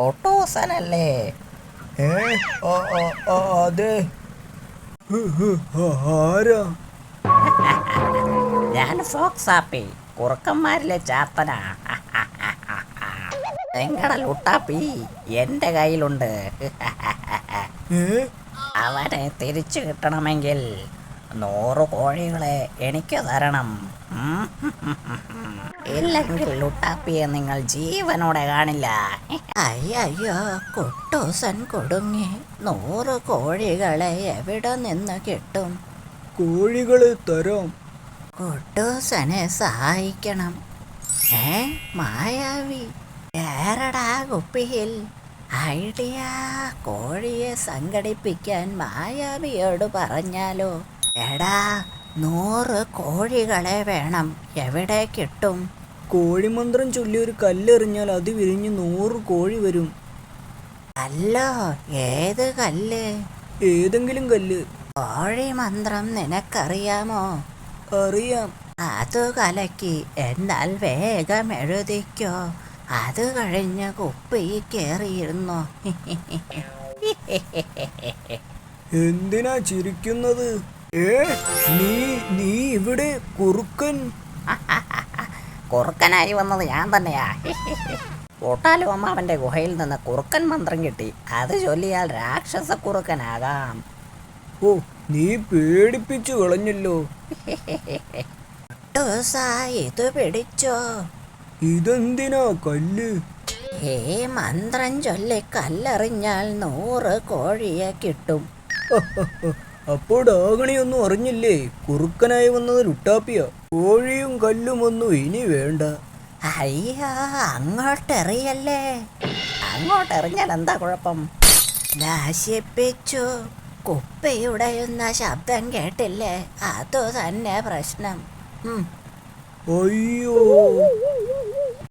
ഒട്ടൂസനല്ലേ? ഏ അതെ. ആരാ? ഞാൻ ഫോക്സാപ്പി, കുറുക്കന്മാരിലെ ചാത്തനാ. നിങ്ങളുടെ ലുട്ടാപ്പി എന്റെ കയ്യിലുണ്ട്. അവനെ തിരിച്ചു കിട്ടണമെങ്കിൽ 100 കോഴികളെ എനിക്ക് തരണം. ഇല്ലെങ്കിൽ ലുട്ടാപ്പിയെ നിങ്ങൾ ജീവനോടെ കാണില്ല. അയ്യോ, കുട്ടൂസൻ കൊടുങ്ങി. 100 കോഴികളെ എവിടെ നിന്ന് കിട്ടും? കോഴികളെ തരാം. കുട്ടൂസനെ സഹായിക്കണം. മായാവി കേരടാ കുപ്പിയിൽ ഐഡിയ. കോഴിയെ സംഘടിപ്പിക്കാൻ മായാവിയോട് പറഞ്ഞാലോ? എടാ, 100 കോഴികളെ വേണം. എവിടെ കിട്ടും? കോഴിമന്ത്രം ചൊല്ലി ഒരു കല്ലെറിഞ്ഞാൽ അത് വിരിഞ്ഞ് 100 കോഴി വരും. കല്ലോ? ഏത് കല്ല്? ഏതെങ്കിലും കല്ല്. കോഴിമന്ത്രം നിനക്കറിയാമോ? അറിയാം. അത് കലക്കി. എന്നാൽ വേഗം എഴുതിക്കോ. അത് കഴിഞ്ഞ് കുപ്പി കയറിയിരുന്നോ. എന്തിനാ ചിരിക്കുന്നത്? നീ ഇവിടെ കുറുക്കൻ? കുറുക്കനായി വന്നത് ഞാൻ തന്നെയാ. ഒട്ടാലും അമ്മാവന്റെ ഗുഹയിൽ നിന്ന് കുറുക്കൻ മന്ത്രം കിട്ടി. അത് ചൊല്ലിയാൽ രാക്ഷസ കുറുക്കനാകാം. ഓ, നീ പേടിപ്പിച്ചു കളഞ്ഞല്ലോ. ഇത് പിടിച്ചോ. ഇതെന്തിനാ കല്ല്? ഈ മന്ത്രം ചൊല്ലി കല്ലെറിഞ്ഞാൽ 100 കോഴിയെ കിട്ടും. അപ്പോൾ ഡാഗണിയൊന്നും അറിഞ്ഞില്ലേ? കുറുക്കനായി വന്നത് ലുട്ടാപ്പിയ. കോഴിയും കല്ലും ഒന്നും ഇനി വേണ്ട. അയ്യോ, അങ്ങോട്ടെറിയല്ലേ. അങ്ങോട്ടെറിഞ്ഞാൽ എന്താ കുഴപ്പം? നശിപ്പിച്ചു. കുപ്പിയുടയുന്ന ശബ്ദം കേട്ടില്ലേ? അതു തന്നെ പ്രശ്നം. അയ്യോ,